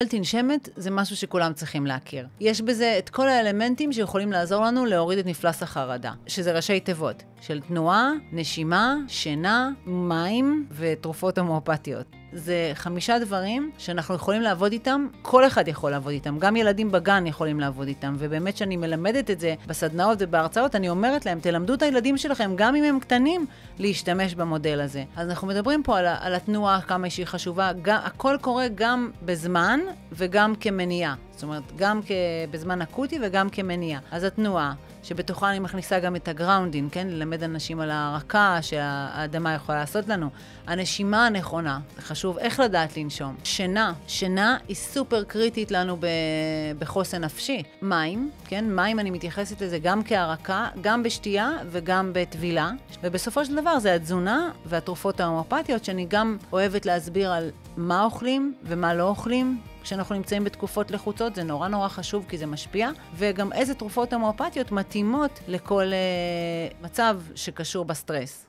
תנשמת זה משהו שכולם צריכים להכיר. יש בזה את כל האלמנטים שיכולים לעזור לנו להוריד את מפלס החרדה, שזה ראשי תיבות של תנועה, נשימה, שינה, מים ותרופות הומאופתיות. זה 5 דברים שאנחנו יכולים לעבוד איתם, כל אחד יכול לעבוד איתם, גם ילדים בגן יכולים לעבוד איתם, ובאמת שאני מלמדת את זה בסדנאות ובהרצאות, אני אומרת להם, תלמדו את הילדים שלכם, גם אם הם קטנים, להשתמש במודל הזה. אז אנחנו מדברים פה על התנועה, כמה שהיא חשובה, הכל קורה גם בזמן וגם כמניעה. זאת אומרת, גם בזמן אקוטי וגם כמניעה. אז התנועה, שבתוכה אני מכניסה גם את הגראונדינג, כן? ללמד אנשים על הרקה שהאדמה יכולה לעשות לנו. הנשימה הנכונה, זה חשוב איך לדעת לנשום. שינה היא סופר קריטית לנו בחוסן נפשי. מים, כן? מים אני מתייחסת לזה גם כהרקה, גם בשתייה וגם בטבילה. ובסופו של דבר זה התזונה והתרופות ההומאופתיות, שאני גם אוהבת להסביר על מה אוכלים ומה לא אוכלים. כשאנחנו נמצאים בתקופות לחוצות, זה נורא חשוב כי זה משפיע, וגם איזה תרופות הומאופתיות מתאימות לכל מצב שקשור בסטרס.